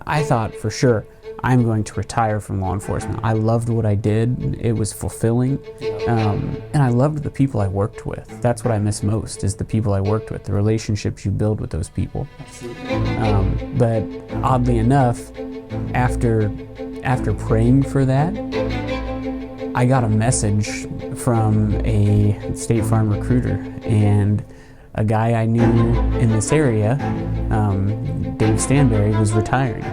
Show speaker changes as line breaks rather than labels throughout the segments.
I thought for sure I'm going to retire from law enforcement. I loved what I did. It was fulfilling. And I loved the people I worked with. That's what I miss most, is the people I worked with, the relationships you build with those people. But oddly enough, after praying for that, I got a message from a State Farm recruiter, and a guy I knew in this area, Dave Stanberry, was retiring.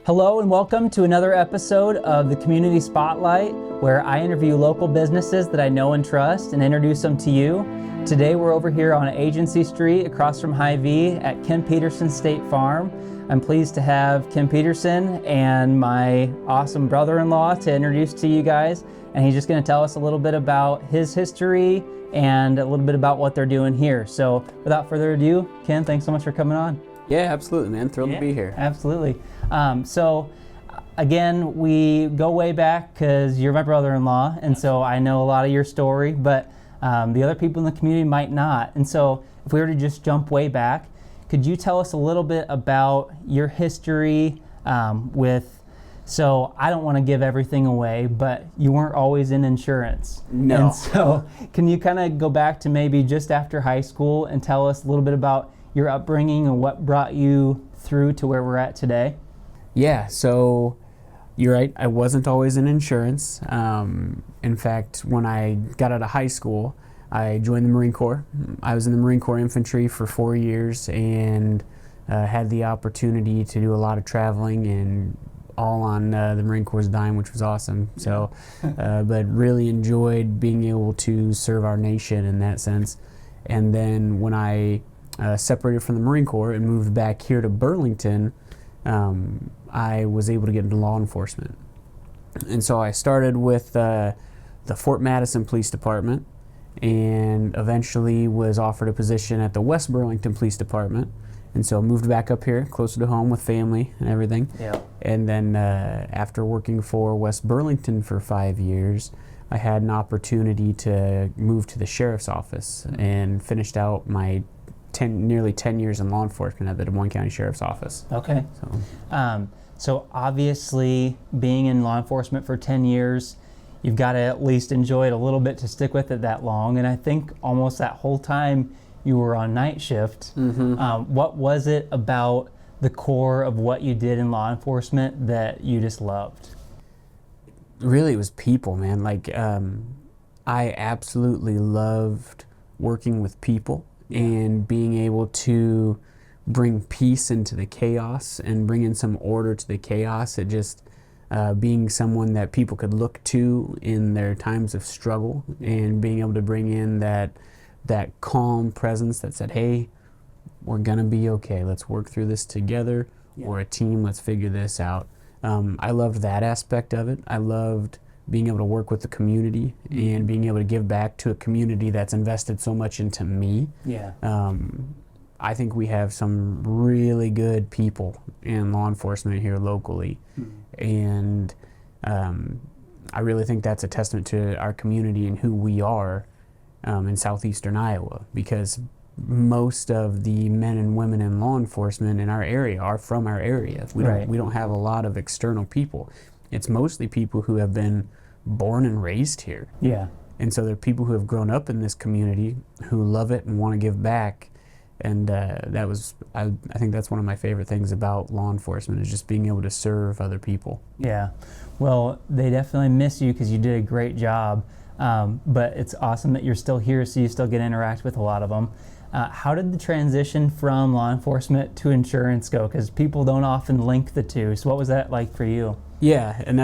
Hello and welcome to another episode of the Community Spotlight, where I interview local businesses that I know and trust and introduce them to you. Today we're over here on Agency Street across from Hy-Vee at Ken Petersen State Farm. I'm pleased to have Ken Petersen and my awesome brother-in-law to introduce to you guys, and he's just going to tell us a little bit about his history and a little bit about what they're doing here. So without further ado, Ken, thanks so much for coming on.
Yeah, absolutely, man. Thrilled to be here.
Absolutely. So again, we go way back because you're my brother-in-law, and so I know a lot of your story, but the other people in the community might not. And so if we were to just jump way back, could you tell us a little bit about your history so I don't want to give everything away, but you weren't always in insurance.
No.
And so can you kind of go back to maybe just after high school and tell us a little bit about your upbringing and what brought you through to where we're at today?
Yeah, so you're right, I wasn't always in insurance. In fact, when I got out of high school, I joined the Marine Corps. I was in the Marine Corps Infantry for 4 years and had the opportunity to do a lot of traveling, and all on the Marine Corps' dime, which was awesome. So, but really enjoyed being able to serve our nation in that sense. And then when I separated from the Marine Corps and moved back here to Burlington, I was able to get into law enforcement. And so I started with the Fort Madison Police Department and eventually was offered a position at the West Burlington Police Department. And so moved back up here, closer to home with family and everything. Yeah. And then after working for West Burlington for 5 years, I had an opportunity to move to the sheriff's office and finished out my nearly 10 years in law enforcement at the Des Moines County Sheriff's Office.
Okay. So obviously, being in law enforcement for 10 years, you've got to at least enjoy it a little bit to stick with it that long. And I think almost that whole time you were on night shift. Mm-hmm. What was it about the core of what you did in law enforcement that you just loved?
Really, it was people, man. I absolutely loved working with people and being able to bring peace into the chaos and bring in some order to the chaos. It just being someone that people could look to in their times of struggle, and being able to bring in that calm presence that said, hey, we're gonna be okay, let's work through this together. Yeah. We're a team, let's figure this out. I loved that aspect of it. I loved being able to work with the community and being able to give back to a community that's invested so much into me. Yeah. I think we have some really good people in law enforcement here locally. And I really think that's a testament to our community and who we are in southeastern Iowa, because most of the men and women in law enforcement in our area are from our area. We don't have a lot of external people. It's mostly people who have been born and raised here. Yeah. And so there are people who have grown up in this community who love it and want to give back. And I think that's one of my favorite things about law enforcement, is just being able to serve other people. Yeah.
Well, they definitely miss you because you did a great job. But it's awesome that you're still here, so you still get to interact with a lot of them. How did the transition from law enforcement to insurance go? Because people don't often link the two. So what was that like for you?
Yeah, and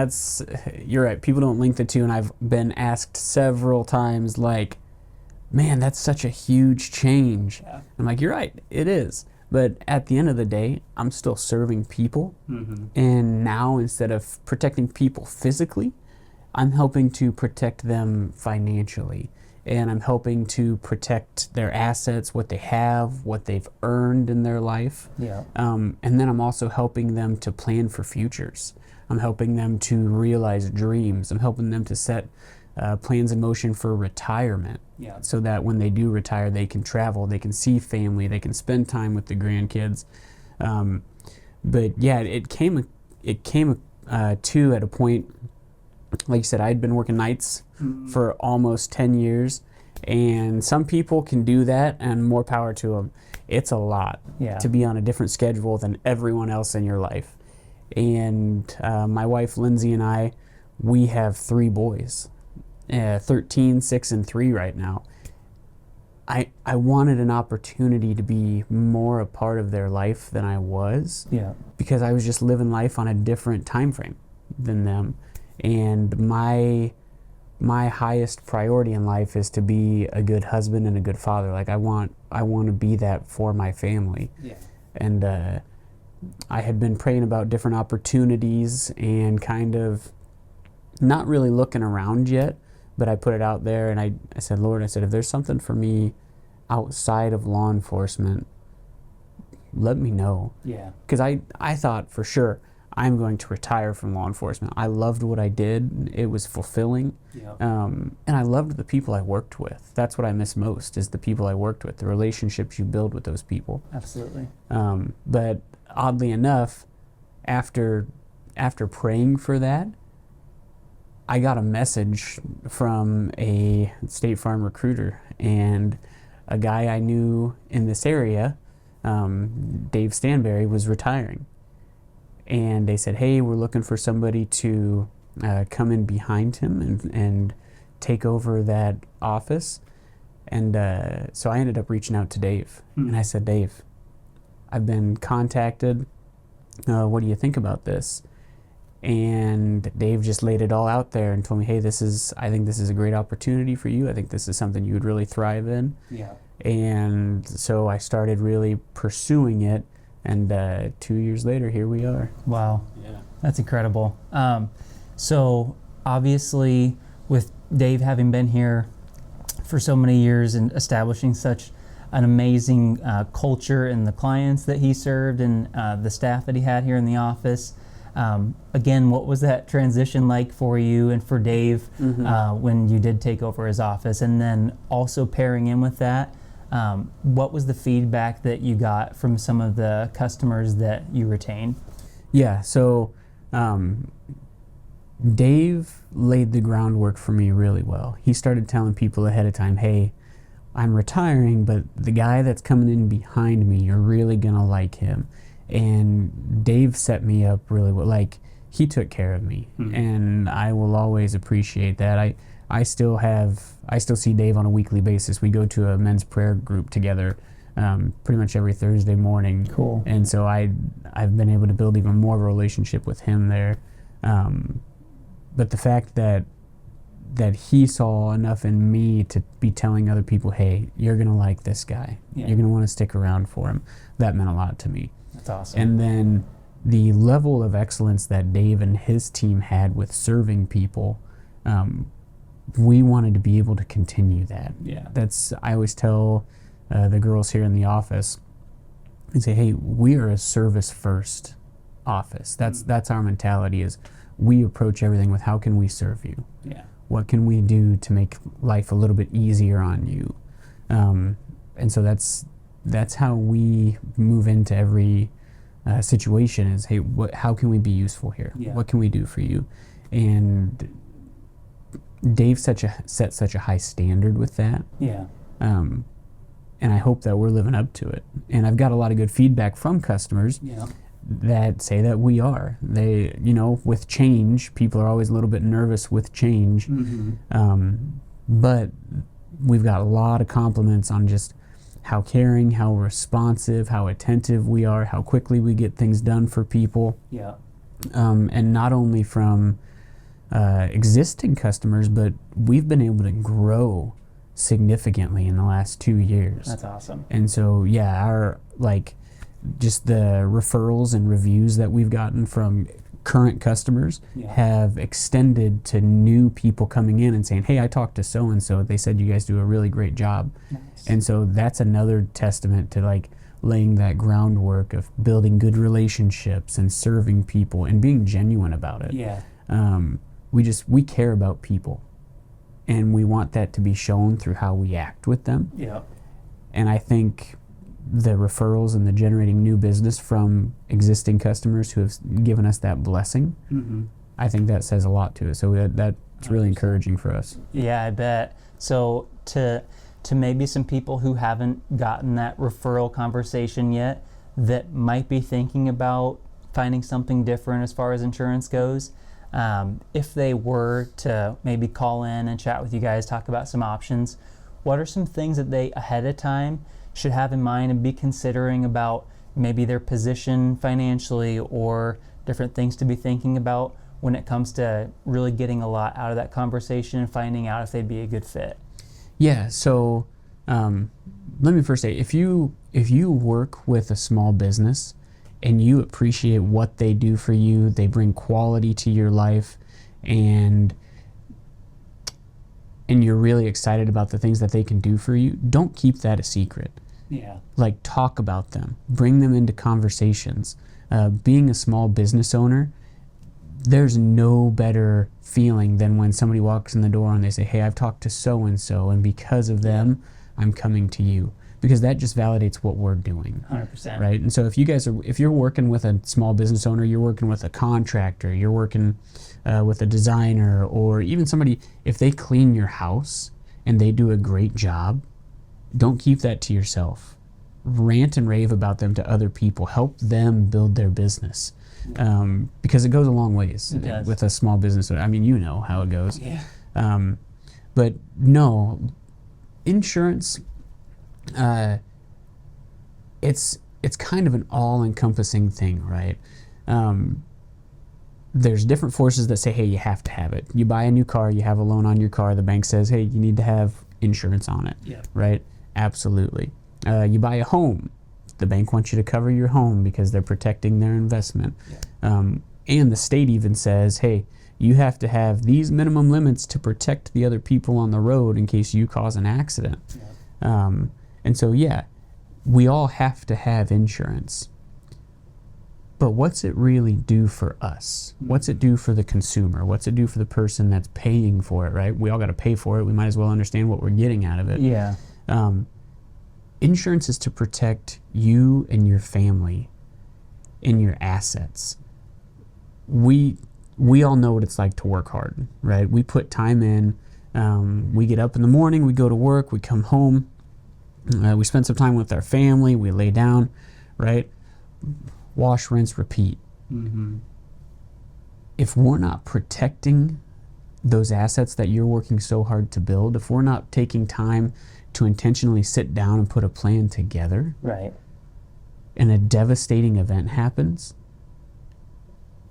you're right. People don't link the two, and I've been asked several times, man, that's such a huge change. Yeah. I'm like, you're right, it is. But at the end of the day, I'm still serving people. Mm-hmm. And now, instead of protecting people physically, I'm helping to protect them financially and I'm helping to protect their assets, what they have, what they've earned in their life.
Yeah.
And then I'm also helping them to plan for futures. I'm helping them to realize dreams. I'm helping them to set plans in motion for retirement, so that when they do retire, they can travel, they can see family, they can spend time with the grandkids. But yeah, it came to at a point, like you said, I'd been working nights for almost 10 years, and some people can do that, and more power to them. It's a lot to be on a different schedule than everyone else in your life. And my wife Lindsay and I, we have 3 boys, 13, 6, and 3 right now. I wanted an opportunity to be more a part of their life than I was, because I was just living life on a different time frame than them. And my highest priority in life is to be a good husband and a good father. Like I want to be that for my family. And I had been praying about different opportunities and kind of not really looking around yet, but I put it out there, and I said, Lord, if there's something for me outside of law enforcement, let me know. Because I thought for sure I'm going to retire from law enforcement. I loved what I did. It was fulfilling. And I loved the people I worked with. That's what I miss most, is the people I worked with, the relationships you build with those people.
Absolutely.
But oddly enough, after praying for that, I got a message from a State Farm recruiter, and a guy I knew in this area, Dave Stanberry, was retiring. And they said, hey, we're looking for somebody to come in behind him and take over that office. And so I ended up reaching out to Dave. And I said, Dave, I've been contacted. What do you think about this? And Dave just laid it all out there and told me, hey, I think this is a great opportunity for you. I think this is something you would really thrive in. And so I started really pursuing it. And 2 years later, here we are.
Wow. That's incredible. So obviously, with Dave having been here for so many years and establishing such an amazing culture in the clients that he served and the staff that he had here in the office, again, what was that transition like for you and for Dave when you did take over his office? And then also pairing in with that, what was the feedback that you got from some of the customers that you retained?
Yeah, so Dave laid the groundwork for me really well. He started telling people ahead of time, hey, I'm retiring, but the guy that's coming in behind me, you're really going to like him. And Dave set me up really well. Like, he took care of me, and I will always appreciate that. I still see Dave on a weekly basis. We go to a men's prayer group together pretty much every Thursday morning.
Cool.
And so I've been able to build even more of a relationship with him there. But the fact that he saw enough in me to be telling other people, hey, you're going to like this guy. You're going to want to stick around for him. That meant a lot to me.
That's awesome.
And then the level of excellence that Dave and his team had with serving people, we wanted to be able to continue that. I always tell the girls here in the office, and say, hey, we are a service first office. That's our mentality, is we approach everything with, how can we serve you? What can we do to make life a little bit easier on you? And so that's how we move into every situation, is, hey, how can we be useful here? What can we do for you? And Dave set such a high standard with that. And I hope that we're living up to it. And I've got a lot of good feedback from customers that say that we are. They, with change, people are always a little bit nervous with change. But we've got a lot of compliments on just how caring, how responsive, how attentive we are, how quickly we get things done for people. And not only from existing customers, but we've been able to grow significantly in the last 2 years.
That's awesome.
And so, our just the referrals and reviews that we've gotten from current customers have extended to new people coming in and saying, hey, I talked to so-and-so. They said you guys do a really great job.
Nice.
And so that's another testament to like laying that groundwork of building good relationships and serving people and being genuine about it.
Yeah.
We care about people, and we want that to be shown through how we act with them.
Yeah.
And I think the referrals and the generating new business from existing customers who have given us that blessing, I think that says a lot to it. So that's really encouraging for us.
Yeah, I bet. So to maybe some people who haven't gotten that referral conversation yet, that might be thinking about finding something different as far as insurance goes, if they were to maybe call in and chat with you guys, talk about some options, what are some things that they ahead of time should have in mind and be considering about maybe their position financially or different things to be thinking about when it comes to really getting a lot out of that conversation and finding out if they'd be a good fit?
Yeah, so let me first say, if you work with a small business and you appreciate what they do for you, they bring quality to your life, and you're really excited about the things that they can do for you, don't keep that a secret.
Yeah.
Like, talk about them, bring them into conversations. Being a small business owner, there's no better feeling than when somebody walks in the door and they say, hey, I've talked to so-and-so, and because of them, I'm coming to you. Because that just validates what we're doing.
100%.
Right? And so if you're working with a small business owner, you're working with a contractor, you're working with a designer, or even somebody, if they clean your house and they do a great job, don't keep that to yourself. Rant and rave about them to other people. Help them build their business. Because it goes a long ways with a small business. I mean, you know how it goes.
Yeah.
But no, insurance, it's kind of an all-encompassing thing, right? There's different forces that say, hey, you have to have it. You buy a new car, you have a loan on your car, the bank says, hey, you need to have insurance on it, right? Absolutely. You buy a home, the bank wants you to cover your home because they're protecting their investment. And the state even says, hey, you have to have these minimum limits to protect the other people on the road in case you cause an accident. And so, yeah, we all have to have insurance. But what's it really do for us? What's it do for the consumer? What's it do for the person that's paying for it, right? We all got to pay for it. We might as well understand what we're getting out of it.
Yeah.
Insurance is to protect you and your family and your assets. We all know what it's like to work hard, right? We put time in. We get up in the morning, we go to work, we come home, we spend some time with our family, we lay down, right? Wash, rinse, repeat. If we're not protecting those assets that you're working so hard to build, if we're not taking time to intentionally sit down and put a plan together,
right,
and a devastating event happens,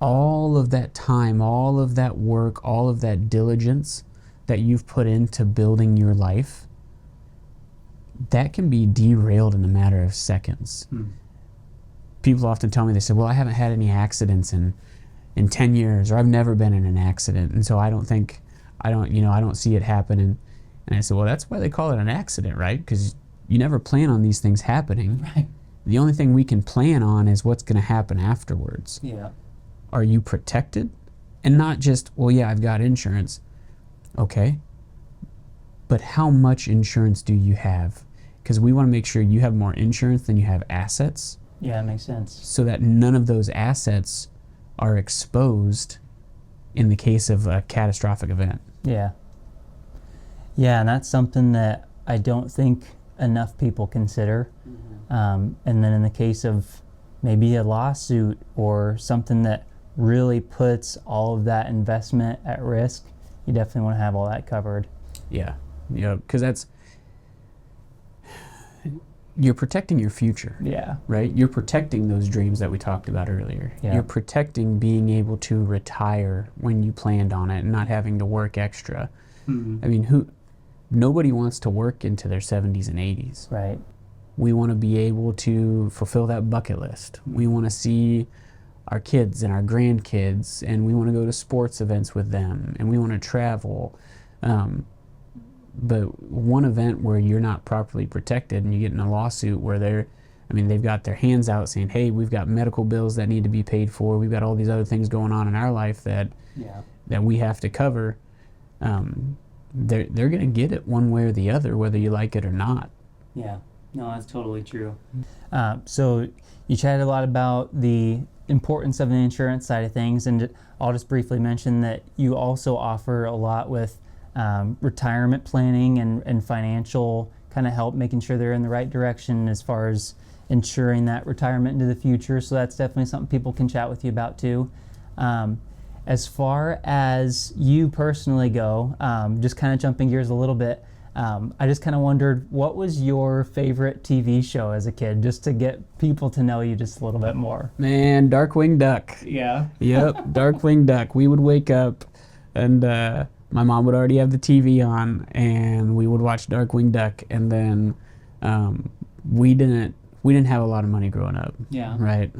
all of that time, all of that work, all of that diligence that you've put into building your life, that can be derailed in a matter of seconds. People often tell me, they say, well, I haven't had any accidents in 10 years, or I've never been in an accident, and so I don't see it happen. And I said, well, that's why they call it an accident, right? Because you never plan on these things happening.
Right.
The only thing we can plan on is what's going to happen afterwards.
Yeah.
Are you protected? And not just, well, yeah, I've got insurance. Okay. But how much insurance do you have? Because we want to make sure you have more insurance than you have assets.
Yeah, that makes sense.
So that none of those assets are exposed in the case of a catastrophic event.
Yeah. Yeah, and that's something that I don't think enough people consider. And then in the case of maybe a lawsuit or something that really puts all of that investment at risk, you definitely want to have all that covered.
Yeah, because you're protecting your future.
Yeah.
Right? You're protecting those dreams that we talked about earlier.
Yeah.
You're protecting being able to retire when you planned on it and not having to work extra. I mean, nobody wants to work into their 70s and 80s.
Right.
We want to be able to fulfill that bucket list. We want to see our kids and our grandkids, and we want to go to sports events with them, and we want to travel. But one event where you're not properly protected and you get in a lawsuit where they've got their hands out saying, hey, we've got medical bills that need to be paid for, we've got all these other things going on in our life that we have to cover. They're going to get it one way or the other, whether you like it or not.
Yeah, no, that's totally true. So you chatted a lot about the importance of the insurance side of things, and I'll just briefly mention that you also offer a lot with retirement planning and financial kind of help, making sure they're in the right direction as far as ensuring that retirement into the future. So that's definitely something people can chat with you about too. As far as you personally go, just kind of jumping gears a little bit, I just kind of wondered, what was your favorite TV show as a kid, just to get people to know you just a little bit more?
Man, Darkwing Duck.
Yeah.
Yep, Darkwing Duck. We would wake up and my mom would already have the TV on, and we would watch Darkwing Duck, and then we didn't have a lot of money growing up.
Yeah.
Right.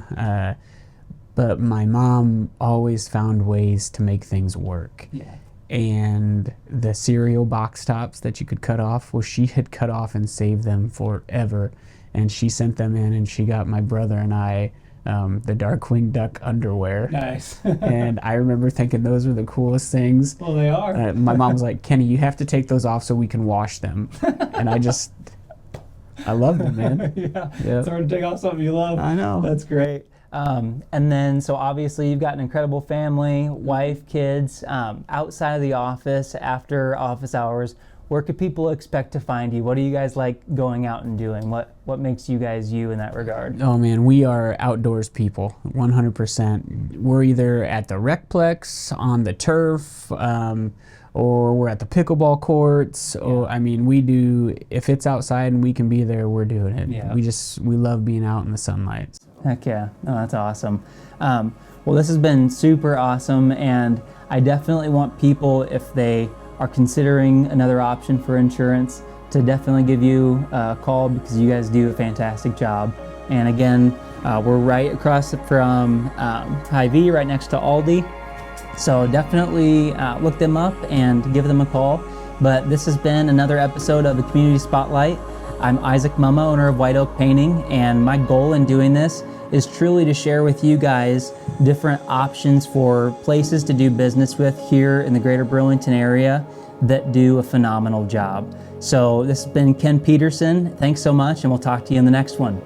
But my mom always found ways to make things work.
Yeah.
And the cereal box tops that you could cut off, well, she had cut off and saved them forever. And she sent them in, and she got my brother and I the Darkwing Duck underwear.
Nice.
And I remember thinking those were the coolest things.
Well, they are.
My mom was like, Kenny, you have to take those off so we can wash them. And I love them, man.
Yeah.
Yep.
It's hard to take off something you love.
I know.
That's great. And then, so obviously you've got an incredible family, wife, kids. Outside of the office, after office hours, where could people expect to find you? What do you guys like going out and doing? What makes you guys you in that regard?
Oh man, we are outdoors people, 100%. We're either at the Recplex, on the turf, or we're at the pickleball courts. Or we do, if it's outside and we can be there, we're doing it.
Yeah.
We love being out in the sunlight.
Heck yeah, no, that's awesome. Well, this has been super awesome, and I definitely want people, if they are considering another option for insurance, to definitely give you a call, because you guys do a fantastic job. And again, we're right across from Hy-Vee, right next to Aldi. So definitely look them up and give them a call. But this has been another episode of the Community Spotlight. I'm Isaac Mumma, owner of White Oak Painting, and my goal in doing this is truly to share with you guys different options for places to do business with here in the greater Burlington area that do a phenomenal job. So this has been Ken Petersen. Thanks so much, and we'll talk to you in the next one.